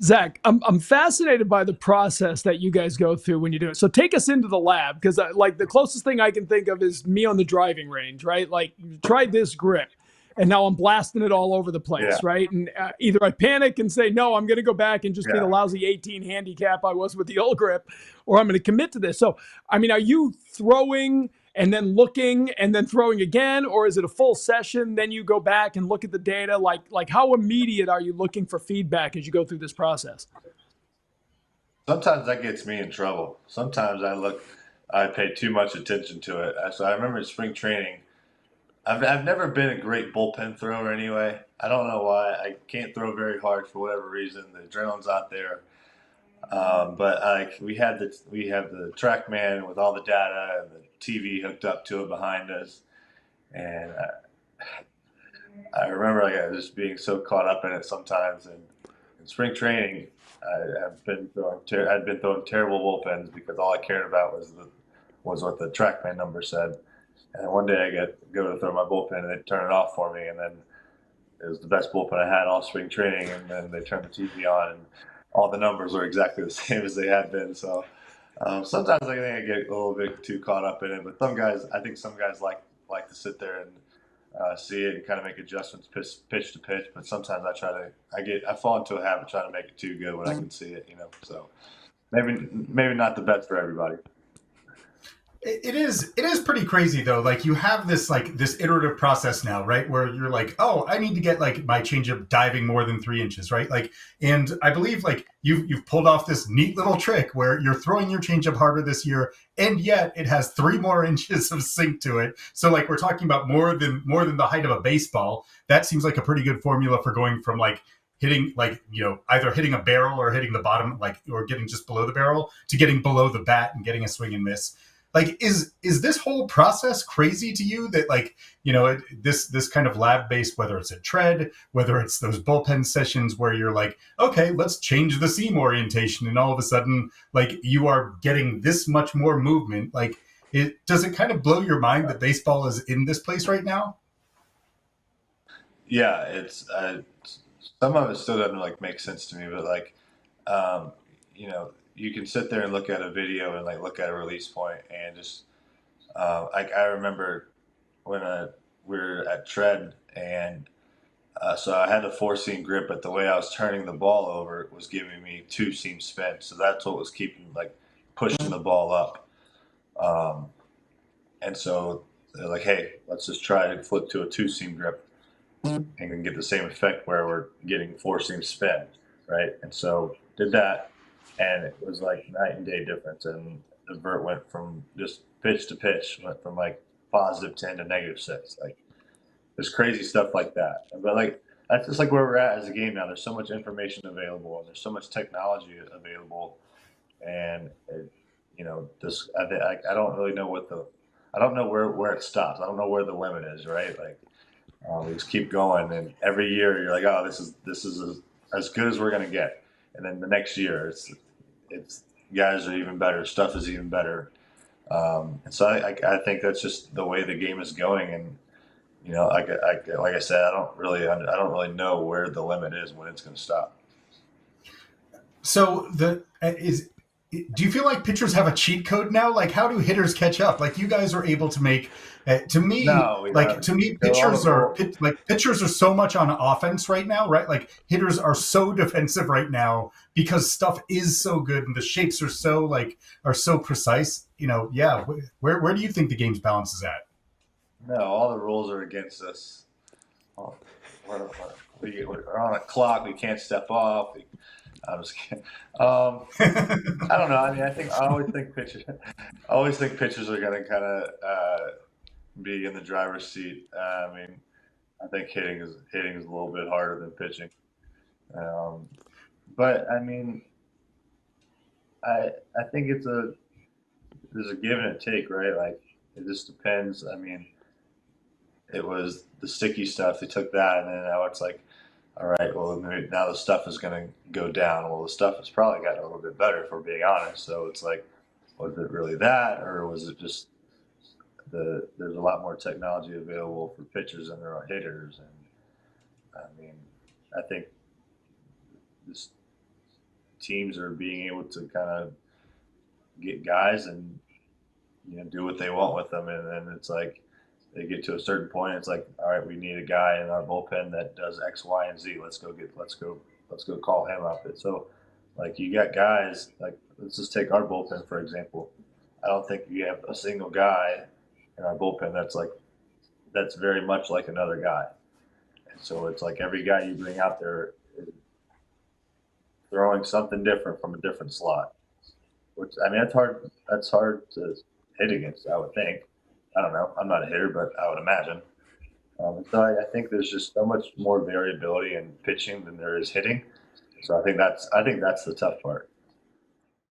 Zach, I'm fascinated by the process that you guys go through when you do it. So take us into the lab because like the closest thing I can think of is me on the driving range, right? Like try this grip, and now I'm blasting it all over the Yeah, place, right? And either I panic and say no, I'm going to go back and just be the yeah. lousy 18 handicap I was with the old grip, or I'm going to commit to this. So I mean, are you throwing and then looking and then throwing again, or is it a full session, then you go back and look at the data? Like how immediate are you looking for feedback as you go through this process? Sometimes that gets me in trouble. Sometimes I pay too much attention to it. So I remember in spring training, I've never been a great bullpen thrower anyway. I don't know why. I can't throw very hard for whatever reason. The adrenaline's out there. But like we have the TrackMan with all the data and the TV hooked up to it behind us, and I remember like I just being so caught up in it sometimes. And in spring training, I'd been throwing terrible bullpens because all I cared about was what the TrackMan number said. And one day go to throw my bullpen and they turn it off for me, and then it was the best bullpen I had all spring training. And then they turned the TV on, and all the numbers were exactly the same as they had been. So sometimes I think I get a little bit too caught up in it. But I think some guys like to sit there and see it and kind of make adjustments pitch to pitch. But sometimes I fall into a habit trying to make it too good when I can see it. So maybe not the best for everybody. It is pretty crazy though. Like you have this iterative process now, right? Where you're like, oh, I need to get like my changeup diving more than 3 inches, right? Like, and I believe like you've pulled off this neat little trick where you're throwing your changeup harder this year, and yet it has 3 more inches of sink to it. So like we're talking about more than the height of a baseball. That seems like a pretty good formula for going from like hitting like either hitting a barrel or hitting the bottom like or getting just below the barrel to getting below the bat and getting a swing and miss. Like is this whole process crazy to you that like this kind of lab based, whether it's a tread, whether it's those bullpen sessions where you're like, okay, let's change the seam orientation, and all of a sudden like you are getting this much more movement. Like it kind of blow your mind that baseball is in this place right now? Yeah, it's some of it still doesn't like make sense to me, but like you can sit there and look at a video and like look at a release point and just like I remember when we were at tread and so I had a four seam grip, but the way I was turning the ball over was giving me two seam spin, so that's what was keeping like pushing the ball up. Um, and so they're like, hey, let's just try to flip to a two seam grip and can get the same effect where we're getting four seam spin, right? And so did that, and it was like night and day difference. And the vert went from just pitch to pitch, went from like +10 to -6. Like there's crazy stuff like that. But like that's just like where we're at as a game now. There's so much information available, and there's so much technology available, and this I don't really know I don't know where it stops. I don't know where the limit is, right? Like we just keep going, and every year you're like, oh, this is as good as we're gonna get, and then the next year it's guys are even better, stuff is even better, and so I think that's just the way the game is going, and like I said, I don't really know where the limit is when it's gonna stop. So the is do you feel like pitchers have a cheat code now? Like, how do hitters catch up? Like, you guys are able to make. To me, No, we like don't. to me, All the rules. pitchers are so much on offense right now, right? Like hitters are so defensive right now because stuff is so good and the shapes are so precise. Yeah. Where do you think the game's balance is at? No, all the rules are against us. Oh, we're on a clock. We can't step off. I'm just kidding. I don't know. I mean, I always think pitchers are going to kind of be in the driver's seat. I mean, I think hitting is a little bit harder than pitching. Um, but I mean, I think there's a give and a take, right? Like it just depends. I mean, it was the sticky stuff. They took that, and then now it's like, all right, well, maybe now the stuff is going to go down. Well, the stuff has probably gotten a little bit better, if we're being honest. So it's like, was it really that, or was it just there's a lot more technology available for pitchers than there are hitters? And I mean, I think this teams are being able to kind of get guys and do what they want with them, and then it's like they get to a certain point. It's like, all right, we need a guy in our bullpen that does X, Y, and Z. Let's go call him up. And so, like, you got guys like, let's just take our bullpen for example. I don't think you have a single guy in our bullpen that's very much like another guy. And so it's like every guy you bring out there is throwing something different from a different slot. Which, I mean, that's hard to hit against, I would think. I don't know. I'm not a hitter, but I would imagine. So I think there's just so much more variability in pitching than there is hitting. So I think that's the tough part.